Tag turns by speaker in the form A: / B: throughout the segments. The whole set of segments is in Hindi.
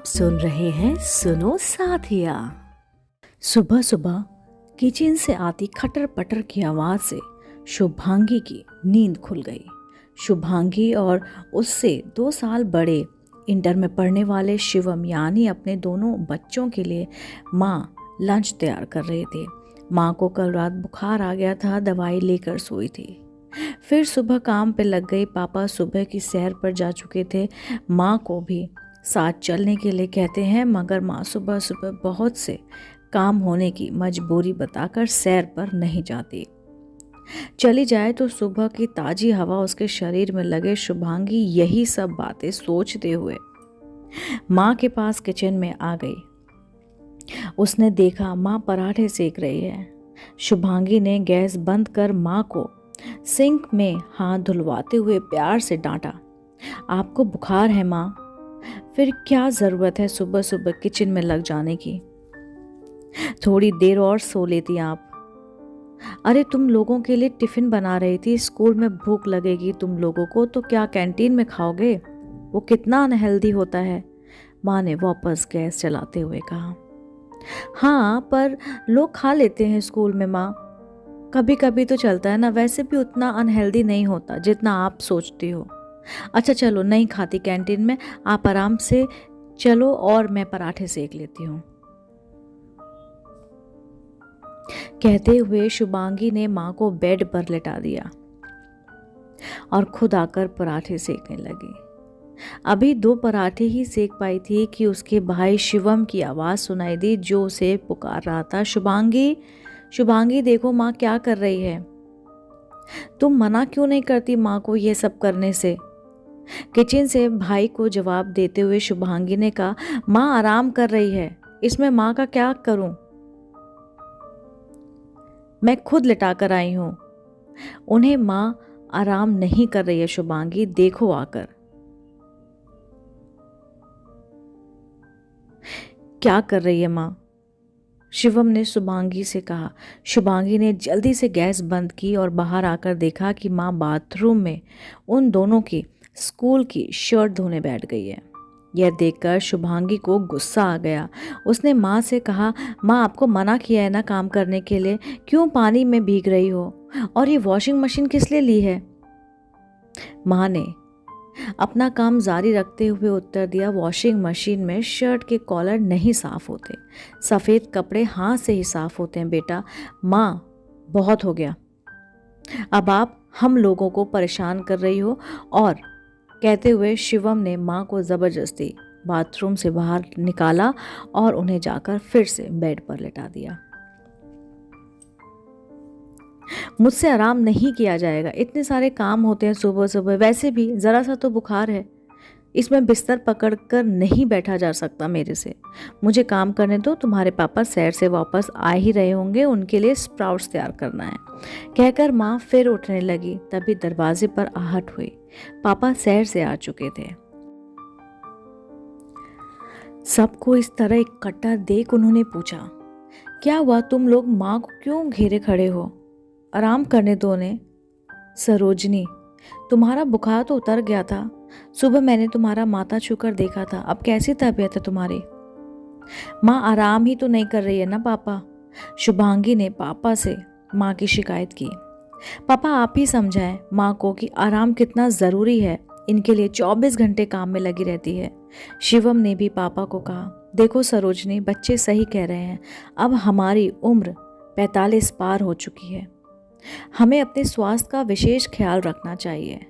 A: सुन रहे हैं सुनो साथिया। सुबह सुबह किचन से आती खटर पटर की आवाज से शुभांगी की नींद खुल गई। शुभांगी और उससे 2 साल बड़े इंटर में पढ़ने वाले शिवम यानी अपने दोनों बच्चों के लिए माँ लंच तैयार कर रहे थे। माँ को कल रात बुखार आ गया था, दवाई लेकर सोई थी। फिर सुबह काम पे लग गई। पापा सुबह की सैर पर जा चुके थे। माँ को भी साथ चलने के लिए कहते हैं, मगर माँ सुबह सुबह बहुत से काम होने की मजबूरी बताकर सैर पर नहीं जाती। चली जाए तो सुबह की ताजी हवा उसके शरीर में लगे। शुभांगी यही सब बातें सोचते हुए माँ के पास किचन में आ गई। उसने देखा माँ पराठे सेक रही है। शुभांगी ने गैस बंद कर माँ को सिंक में हाथ धुलवाते हुए प्यार से डांटा, आपको बुखार है माँ? फिर क्या जरूरत है सुबह सुबह किचन में लग जाने की? थोड़ी देर और सो लेती आप। अरे तुम लोगों के लिए टिफिन बना रही थी, स्कूल में भूख लगेगी तुम लोगों को तो क्या कैंटीन में खाओगे? वो कितना अनहेल्दी होता है, माँ ने वापस गैस चलाते हुए कहा। हाँ पर लोग खा लेते हैं स्कूल में माँ, कभी कभी तो चलता है ना, वैसे भी उतना अनहेल्दी नहीं होता जितना आप सोचती हो। अच्छा चलो, नहीं खाती कैंटीन में, आप आराम से चलो और मैं पराठे सेक लेती हूँ। कहते हुए शुभांगी ने माँ को बेड पर लेटा दिया और खुद आकर पराठे सेकने लगी। अभी 2 पराठे ही सेक पाई थी कि उसके भाई शिवम की आवाज़ सुनाई दी जो उसे पुकार रहा था, शुभांगी शुभांगी देखो माँ क्या कर रही है। तुम मना क्यों नहीं करती माँ को ये सब करने से? किचन से भाई को जवाब देते हुए शुभांगी ने कहा, माँ आराम कर रही है, इसमें माँ का क्या करूं? मैं खुद लिटा कर आई हूं। उन्हें माँ आराम नहीं कर रही है शुभांगी, देखो आकर। क्या कर रही है माँ? शिवम ने शुभांगी से कहा। शुभांगी ने जल्दी से गैस बंद की और बाहर आकर देखा कि माँ बाथरूम में उन दोनों की स्कूल की शर्ट धोने बैठ गई है। यह देखकर शुभांगी को गुस्सा आ गया। उसने माँ से कहा, माँ आपको मना किया है ना काम करने के लिए, क्यों पानी में भीग रही हो? और ये वॉशिंग मशीन किस लिए ली है? माँ ने अपना काम जारी रखते हुए उत्तर दिया, वॉशिंग मशीन में शर्ट के कॉलर नहीं साफ होते, सफ़ेद कपड़े हाथ से ही साफ होते हैं बेटा। माँ बहुत हो गया, अब आप हम लोगों को परेशान कर रही हो। और कहते हुए शिवम ने माँ को ज़बरदस्ती बाथरूम से बाहर निकाला और उन्हें जाकर फिर से बेड पर लेटा दिया। मुझसे आराम नहीं किया जाएगा, इतने सारे काम होते हैं सुबह सुबह, वैसे भी ज़रा सा तो बुखार है, इसमें बिस्तर पकड़कर नहीं बैठा जा सकता मेरे से। मुझे काम करने दो, तुम्हारे पापा सैर से वापस आ ही रहे होंगे, उनके लिए स्प्राउट्स तैयार करना है। कहकर माँ फिर उठने लगी, तभी दरवाजे पर आहट हुई। पापा सैर से आ चुके थे। सबको इस तरह इकट्ठा देख उन्होंने पूछा, क्या हुआ, तुम लोग माँ को क्यों घेरे खड़े हो? आराम करने दो उन्हें। सरोजनी, तुम्हारा बुखार तो उतर गया था, सुबह मैंने तुम्हारा माथा छूकर देखा था, अब कैसी तबीयत है तुम्हारी? माँ आराम ही तो नहीं कर रही है ना पापा। शुभांगी ने पापा से माँ की शिकायत की। पापा आप ही समझाएं माँ को कि आराम कितना ज़रूरी है, इनके लिए 24 घंटे काम में लगी रहती है। शिवम ने भी पापा को कहा, देखो सरोजनी, बच्चे सही कह रहे हैं, अब हमारी उम्र 45 पार हो चुकी है, हमें अपने स्वास्थ्य का विशेष ख्याल रखना चाहिए।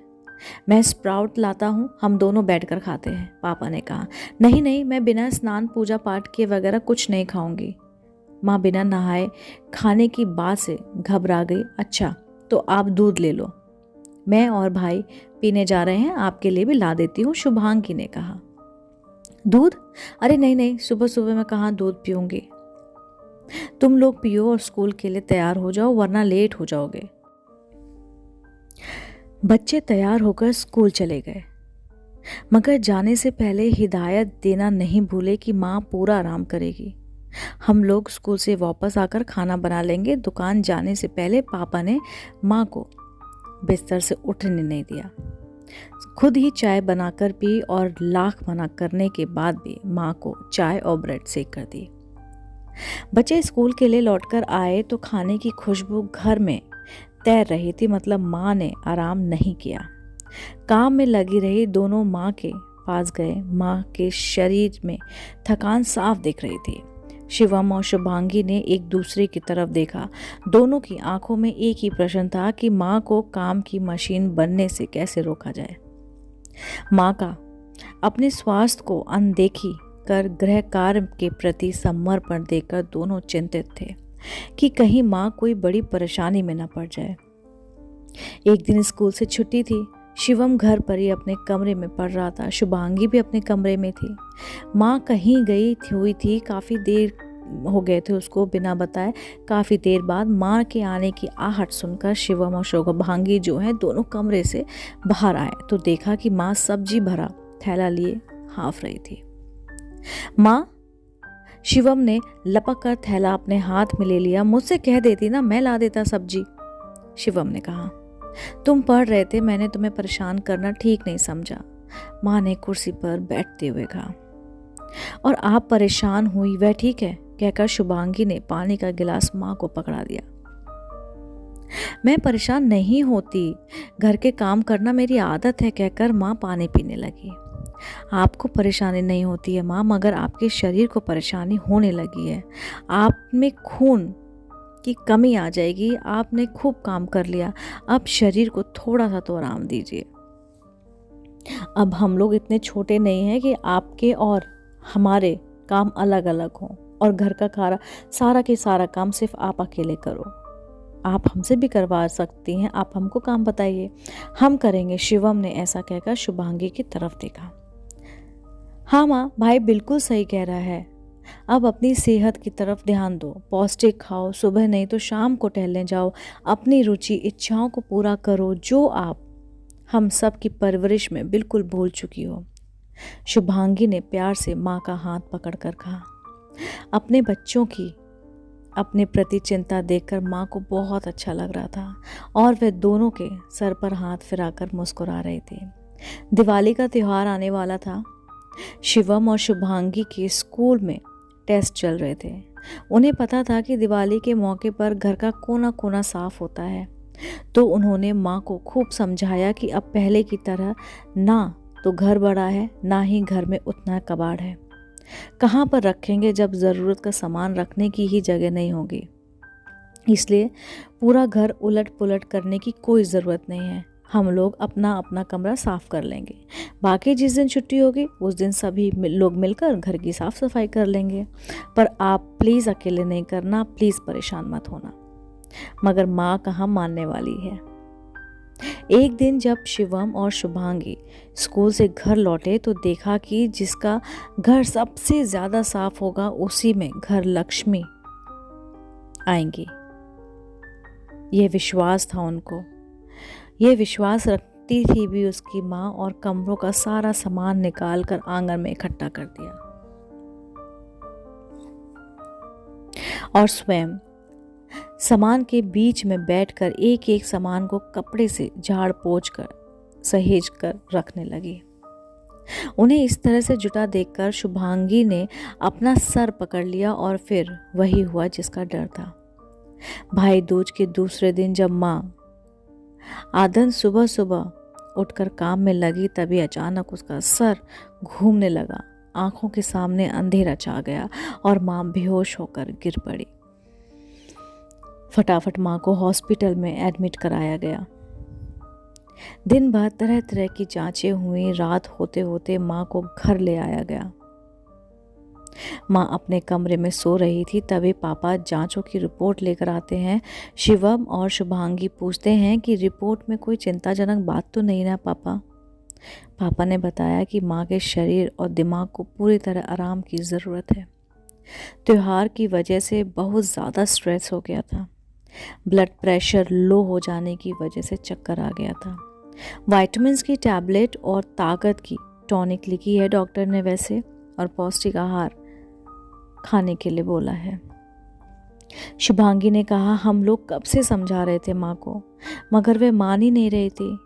A: मैं स्प्राउट लाता हूँ, हम दोनों बैठकर खाते हैं, पापा ने कहा। नहीं नहीं, मैं बिना स्नान पूजा पाठ किए वगैरह कुछ नहीं खाऊंगी। माँ बिना नहाए खाने की बात से घबरा गई। अच्छा तो आप दूध ले लो, मैं और भाई पीने जा रहे हैं, आपके लिए भी ला देती हूँ, शुभांगी ने कहा। दूध? अरे नहीं नहीं, सुबह सुबह मैं कहाँ दूध पीऊंगी, तुम लोग पियो और स्कूल के लिए तैयार हो जाओ वरना लेट हो जाओगे। बच्चे तैयार होकर स्कूल चले गए, मगर जाने से पहले हिदायत देना नहीं भूले कि माँ पूरा आराम करेगी। हम लोग स्कूल से वापस आकर खाना बना लेंगे। दुकान जाने से पहले पापा ने माँ को बिस्तर से उठने नहीं दिया। खुद ही चाय बनाकर पी और लाख मना करने के बाद भी माँ को चाय और ब्रेड सेक कर दी। बच्चे स्कूल के लिए लौटकर आए तो खाने की खुशबू घर में तैर रही थी, मतलब माँ ने आराम नहीं किया। काम में लगी रही दोनों माँ के पास गए। माँ के शरीर में थकान साफ दिख रही थी। शिवम और शुभांगी ने एक दूसरे की तरफ देखा। दोनों की आंखों में एक ही प्रश्न था कि माँ को काम की मशीन बनने से कैसे रोका जाए। माँ का अपने स्वास्थ्य को अनदेखी कर गृह कार्य के प्रति समर्पण देखकर दोनों चिंतित थे कि कहीं माँ कोई बड़ी परेशानी में न पड़ जाए। एक दिन स्कूल से छुट्टी थी। शिवम घर पर ही अपने कमरे में पढ़ रहा था। शुभांगी भी अपने कमरे में थी। माँ कहीं गई हुई थी, काफ़ी देर हो गए थे उसको बिना बताए। काफ़ी देर बाद माँ के आने की आहट सुनकर शिवम और शुभांगी जो है दोनों कमरे से बाहर आए तो देखा कि माँ सब्जी भरा थैला लिए हाँफ रही थी। माँ, शिवम ने लपक कर थैला अपने हाथ में ले लिया। मुझसे कह देती ना, मैं ला देता सब्जी, शिवम ने कहा। तुम पढ़ रहे थे, मैंने तुम्हें परेशान करना ठीक नहीं समझा, माँ ने कुर्सी पर बैठते हुए कहा। और आप परेशान हुई वह ठीक है, कहकर शुभांगी ने पानी का गिलास माँ को पकड़ा दिया। मैं परेशान नहीं होती, घर के काम करना मेरी आदत है, कहकर माँ पानी पीने लगी। आपको परेशानी नहीं होती है माँ, मगर आपके शरीर को परेशानी होने लगी है। आप में खून की कमी आ जाएगी। आपने खूब काम कर लिया, अब शरीर को थोड़ा सा तो आराम दीजिए। अब हम लोग इतने छोटे नहीं हैं कि आपके और हमारे काम अलग अलग हों और घर का सारा के सारा काम सिर्फ आप अकेले करो। आप हमसे भी करवा सकती हैं, आप हमको काम बताइए, हम करेंगे, शिवम ने ऐसा कहकर शुभांगी की तरफ देखा। हाँ माँ, भाई बिल्कुल सही कह रहा है। अब अपनी सेहत की तरफ ध्यान दो, पौष्टिक खाओ, सुबह नहीं तो शाम को टहलने जाओ, अपनी रुचि इच्छाओं को पूरा करो जो आप हम सब की परवरिश में बिल्कुल भूल चुकी हो। शुभांगी ने प्यार से माँ का हाथ पकड़कर कहा। अपने बच्चों की अपने प्रति चिंता देखकर माँ को बहुत अच्छा लग रहा था और वे दोनों के सर पर हाथ फिराकर मुस्कुरा रहे थे। दिवाली का त्यौहार आने वाला था। शिवम और शुभांगी के स्कूल में टेस्ट चल रहे थे। उन्हें पता था कि दिवाली के मौके पर घर का कोना कोना साफ होता है, तो उन्होंने माँ को खूब समझाया कि अब पहले की तरह ना तो घर बड़ा है, ना ही घर में उतना कबाड़ है। कहाँ पर रखेंगे जब ज़रूरत का सामान रखने की ही जगह नहीं होगी। इसलिए पूरा घर उलट पुलट करने की कोई ज़रूरत नहीं है। हम लोग अपना अपना कमरा साफ कर लेंगे। बाकी जिस दिन छुट्टी होगी उस दिन सभी लोग मिलकर घर की साफ सफाई कर लेंगे। पर आप प्लीज़ अकेले नहीं करना, प्लीज़ परेशान मत होना। मगर माँ कहाँ मानने वाली है। एक दिन जब शिवम और शुभांगी स्कूल से घर लौटे तो देखा कि जिसका घर सबसे ज़्यादा साफ होगा उसी में घर लक्ष्मी आएंगी। यह विश्वास था उनको। यह विश्वास रखती थी भी उसकी माँ, और कमरों का सारा सामान निकाल कर आंगन में इकट्ठा कर दिया और स्वयं सामान के बीच में बैठकर एक एक सामान को कपड़े से झाड़ पोंछ कर सहेज कर रखने लगी। उन्हें इस तरह से जुटा देखकर शुभांगी ने अपना सर पकड़ लिया और फिर वही हुआ जिसका डर था। भाई दूज के दूसरे दिन जब माँ आदन सुबह सुबह उठकर काम में लगी तभी अचानक उसका सर घूमने लगा। आंखों के सामने अंधेरा छा गया और माँ बेहोश होकर गिर पड़ी। फटाफट माँ को हॉस्पिटल में एडमिट कराया गया। दिन भर तरह तरह की जांचें हुई। रात होते होते माँ को घर ले आया गया। माँ अपने कमरे में सो रही थी तभी पापा जांचों की रिपोर्ट लेकर आते हैं। शिवम और शुभांगी पूछते हैं कि रिपोर्ट में कोई चिंताजनक बात तो नहीं ना पापा। पापा ने बताया कि माँ के शरीर और दिमाग को पूरी तरह आराम की ज़रूरत है। त्योहार की वजह से बहुत ज़्यादा स्ट्रेस हो गया था। ब्लड प्रेशर लो हो जाने की वजह से चक्कर आ गया था। विटामिन्स की टैबलेट और ताकत की टॉनिक लिखी है डॉक्टर ने वैसे, और पौष्टिक आहार खाने के लिए बोला है। शुभांगी ने कहा, हम लोग कब से समझा रहे थे माँ को, मगर वे मान ही नहीं रही थी,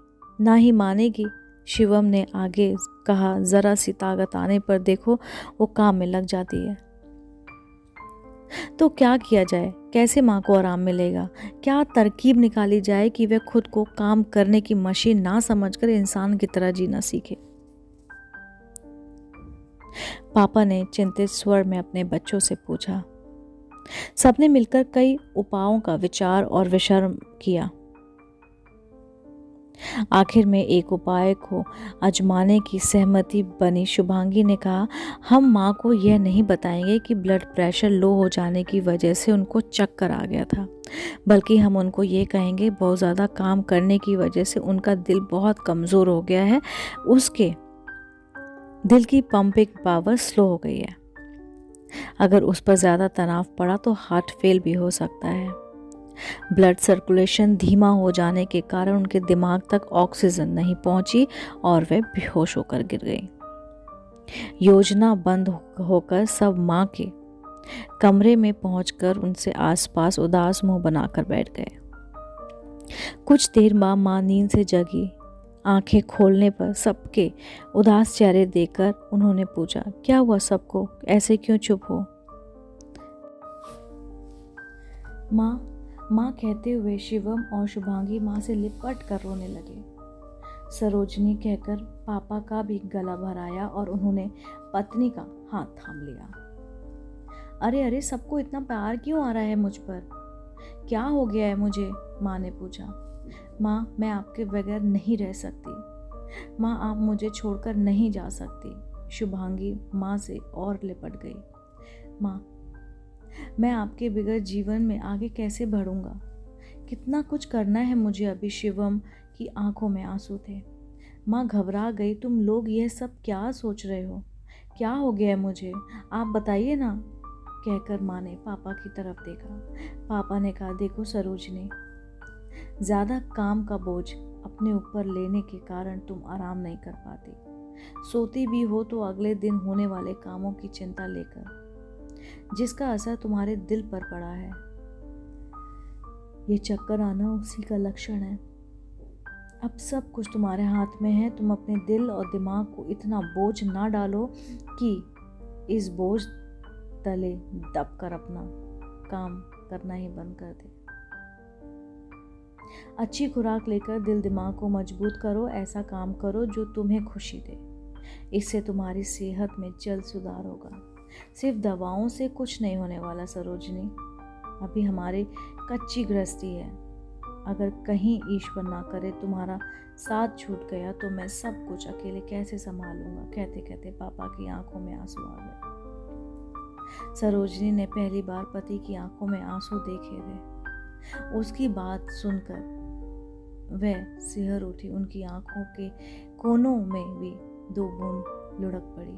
A: ना ही मानेगी शिवम ने आगे कहा, ज़रा सी ताकत आने पर देखो वो काम में लग जाती है। तो क्या किया जाए, कैसे माँ को आराम मिलेगा? क्या तरकीब निकाली जाए कि वह खुद को काम करने की मशीन ना समझकर इंसान की तरह जीना सीखे? पापा ने चिंतित स्वर में अपने बच्चों से पूछा। सबने मिलकर कई उपायों का विचार और विमर्श किया। आखिर में एक उपाय को आजमाने की सहमति बनी। शुभांगी ने कहा, हम माँ को यह नहीं बताएंगे कि ब्लड प्रेशर लो हो जाने की वजह से उनको चक्कर आ गया था, बल्कि हम उनको ये कहेंगे बहुत ज़्यादा काम करने की वजह से उनका दिल बहुत कमज़ोर हो गया है, उसके दिल की पंपिंग पावर स्लो हो गई है। अगर उस पर ज़्यादा तनाव पड़ा तो हार्ट फेल भी हो सकता है। ब्लड सर्कुलेशन धीमा हो जाने के कारण उनके दिमाग तक ऑक्सीजन नहीं पहुंची और वे बेहोश होकर गिर गई। योजना बंद होकर सब माँ के कमरे में पहुंचकर उनसे आसपास उदास मुंह बनाकर बैठ गए। कुछ देर बाद माँ नींद से जगी। आंखें खोलने पर सबके उदास चेहरे देखकर उन्होंने पूछा, क्या हुआ सबको, ऐसे क्यों चुप हो? माँ कहते हुए शिवम और शुभांगी माँ से लिपट कर रोने लगे। सरोजनी कहकर पापा का भी गला भराया और उन्होंने पत्नी का हाथ थाम लिया। अरे अरे, सबको इतना प्यार क्यों आ रहा है मुझ पर? क्या हो गया है मुझे? माँ ने पूछा। माँ, मैं आपके बगैर नहीं रह सकती। माँ, आप मुझे छोड़कर नहीं जा सकती। शुभांगी माँ से और लिपट गई। माँ, मैं आपके बगैर जीवन में आगे कैसे बढ़ूंगा? कितना कुछ करना है मुझे अभी। शिवम की आंखों में आंसू थे। माँ घबरा गई। तुम लोग यह सब क्या सोच रहे हो? क्या हो गया है मुझे? आप बताइए ना, कहकर माँ ने पापा की तरफ देखा। पापा ने कहा, देखो सरोजनी, ज़्यादा काम का बोझ अपने ऊपर लेने के कारण तुम आराम नहीं कर पाती। सोती भी हो तो अगले दिन होने वाले कामों की चिंता लेकर, जिसका असर तुम्हारे दिल पर पड़ा है। ये चक्कर आना उसी का लक्षण है। अब सब कुछ तुम्हारे हाथ में है। तुम अपने दिल और दिमाग को इतना बोझ ना डालो कि इस बोझ तले दब कर अपना काम करना ही बंद कर दे। अच्छी खुराक लेकर दिल दिमाग को मजबूत करो। ऐसा काम करो जो तुम्हें खुशी दे। इससे तुम्हारी सेहत में जल्द सुधार होगा। सिर्फ दवाओं से कुछ नहीं होने वाला सरोजनी। अभी हमारी कच्ची गृहस्थी है। अगर कहीं ईश्वर ना करे तुम्हारा साथ छूट गया तो मैं सब कुछ अकेले कैसे संभालूंगा? कहते कहते पापा की आंखों में आंसू आ गए। सरोजनी ने पहली बार पति की आंखों में आंसू देखे थे। उसकी बात सुनकर वह सिहर उठी। उनकी आंखों के कोनों में भी दो बूंद लुढ़क पड़ी।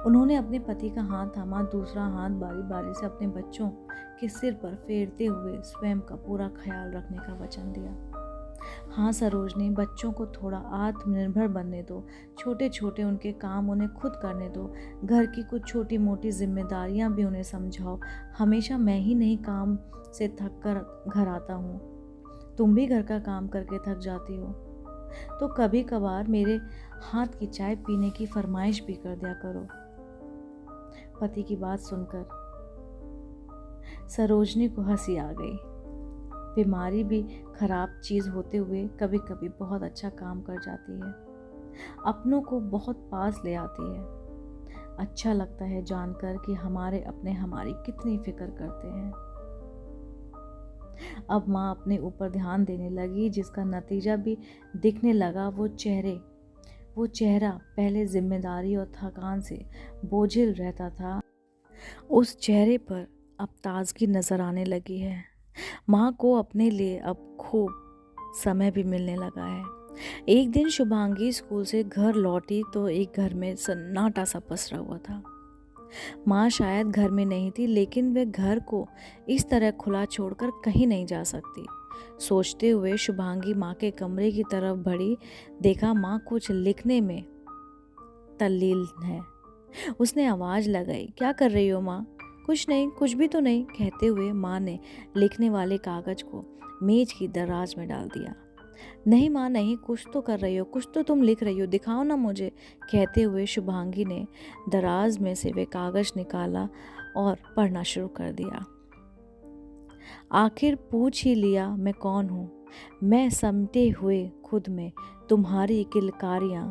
A: उन्होंने अपने पति का हाथ थामा, दूसरा हाथ बारी बारी से अपने बच्चों के सिर पर फेरते हुए स्वयं का पूरा ख्याल रखने का वचन दिया। हाँ सरोजनी, बच्चों को थोड़ा आत्मनिर्भर बनने दो। छोटे छोटे उनके काम उन्हें खुद करने दो। घर की कुछ छोटी मोटी जिम्मेदारियां भी उन्हें समझाओ। हमेशा मैं ही नहीं काम से थक कर घर आता हूँ, तुम भी घर का काम करके थक जाती हो, तो कभी कभार मेरे हाथ की चाय पीने की फरमाइश भी कर दिया करो। पति की बात सुनकर सरोजनी को हंसी आ गई। बीमारी भी खराब चीज होते हुए कभी कभी बहुत अच्छा काम कर जाती है। अपनों को बहुत पास ले आती है। अच्छा लगता है जानकर कि हमारे अपने हमारी कितनी फिक्र करते हैं। अब माँ अपने ऊपर ध्यान देने लगी, जिसका नतीजा भी दिखने लगा। वो चेहरा पहले जिम्मेदारी और थकान से बोझिल रहता था, उस चेहरे पर अब ताजगी नजर आने लगी है। माँ को अपने लिए अब खूब समय भी मिलने लगा है। एक दिन शुभांगी स्कूल से घर लौटी तो एक घर में सन्नाटा सा पसरा हुआ था। माँ शायद घर में नहीं थी, लेकिन वह घर को इस तरह खुला छोड़कर कहीं नहीं जा सकती। सोचते हुए शुभांगी माँ के कमरे की तरफ बढ़ी। देखा माँ कुछ लिखने में तल्लीन है। उसने आवाज लगाई, क्या कर रही हो माँ? कुछ नहीं, कुछ भी तो नहीं, कहते हुए माँ ने लिखने वाले कागज को मेज की दराज में डाल दिया। नहीं माँ नहीं, कुछ तो कर रही हो, कुछ तो तुम लिख रही हो, दिखाओ ना मुझे, कहते हुए शुभांगी ने दराज में से वे कागज निकाला और पढ़ना शुरू कर दिया। आखिर पूछ ही लिया मैं कौन हूँ, मैं समटे हुए खुद में, तुम्हारी किलकारियाँ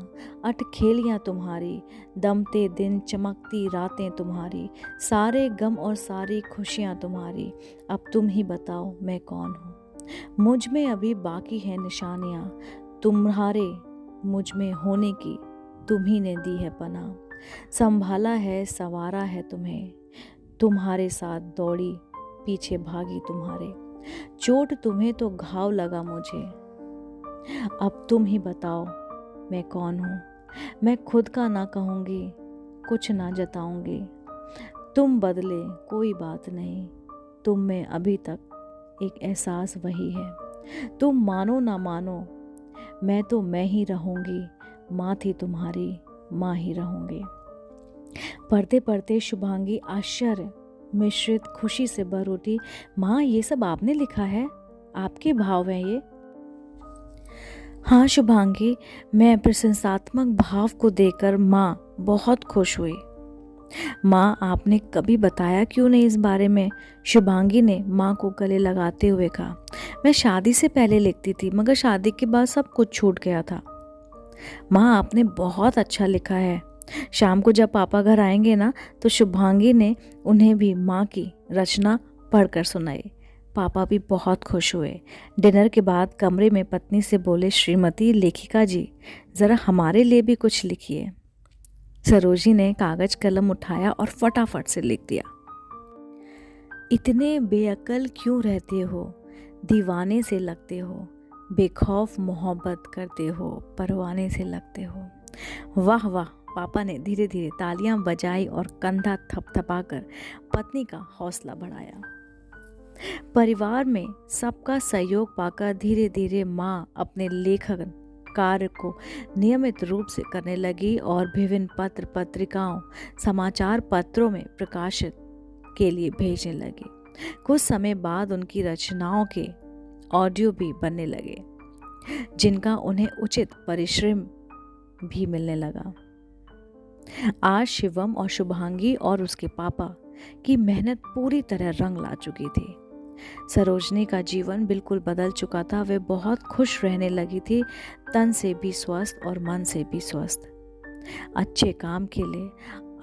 A: अटखेलियाँ तुम्हारी, दमते दिन चमकती रातें तुम्हारी, सारे गम और सारी खुशियाँ तुम्हारी, अब तुम ही बताओ मैं कौन हूँ। मुझ में अभी बाकी है निशानियाँ, तुम्हारे मुझ में होने की तुम ही ने दी है पनाह, संभाला है संवारा है तुम्हें, तुम्हारे साथ दौड़ी पीछे भागी तुम्हारे, चोट तुम्हें तो घाव लगा मुझे, अब तुम ही बताओ मैं कौन हूँ। मैं खुद का ना कहूँगी, कुछ ना जताऊँगी, तुम बदले कोई बात नहीं, तुम में अभी तक एक एहसास वही है, तुम मानो ना मानो मैं तो मैं ही रहूँगी, माँ थी तुम्हारी माँ ही रहूँगी। पढ़ते पढ़ते शुभांगी आश्चर्य मिश्रित खुशी से भर उठी। माँ, ये सब आपने लिखा है? आपके भाव हैं ये? हाँ शुभांगी, मैं प्रशंसात्मक भाव को देखकर माँ बहुत खुश हुई। माँ, आपने कभी बताया क्यों नहीं इस बारे में? शुभांगी ने माँ को गले लगाते हुए कहा। मैं शादी से पहले लिखती थी, मगर शादी के बाद सब कुछ छूट गया था। माँ, आपने बहुत अच्छा लिखा है। शाम को जब पापा घर आएंगे ना, तो शुभांगी ने उन्हें भी माँ की रचना पढ़कर सुनाई। पापा भी बहुत खुश हुए। डिनर के बाद कमरे में पत्नी से बोले, श्रीमती लेखिका जी, ज़रा हमारे लिए भी कुछ लिखिए। सरोजी ने कागज कलम उठाया और फटाफट से लिख दिया। इतने बेअकल क्यों रहते हो, दीवाने से लगते हो, बेखौफ मोहब्बत करते हो, परवाने से लगते हो। वाह वाह, पापा ने धीरे धीरे तालियां बजाई और कंधा थपथपाकर पत्नी का हौसला बढ़ाया। परिवार में सबका सहयोग पाकर धीरे धीरे माँ अपने लेखन कार्य को नियमित रूप से करने लगी और विभिन्न पत्र पत्रिकाओं समाचार पत्रों में प्रकाशित के लिए भेजने लगी। कुछ समय बाद उनकी रचनाओं के ऑडियो भी बनने लगे, जिनका उन्हें उचित परिश्रम भी मिलने लगा। आज शिवम और शुभांगी और उसके पापा की मेहनत पूरी तरह रंग ला चुकी थी। सरोजनी का जीवन बिल्कुल बदल चुका था। वे बहुत खुश रहने लगी थी, तन से भी स्वस्थ और मन से भी स्वस्थ। अच्छे काम के लिए,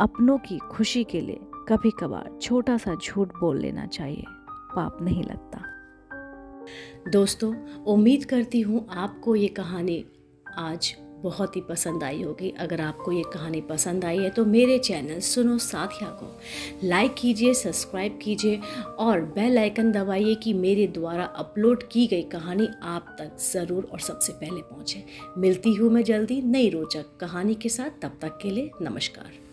A: अपनों की खुशी के लिए कभी कभार छोटा सा झूठ बोल लेना चाहिए, पाप नहीं लगता।
B: दोस्तों, उम्मीद करती हूँ आपको ये कहानी आज बहुत ही पसंद आई होगी। अगर आपको ये कहानी पसंद आई है तो मेरे चैनल सुनो साथिया को लाइक कीजिए, सब्सक्राइब कीजिए और बेल आइकन दबाइए कि मेरे द्वारा अपलोड की गई कहानी आप तक ज़रूर और सबसे पहले पहुँचे। मिलती हूँ मैं जल्दी नई रोचक कहानी के साथ। तब तक के लिए नमस्कार।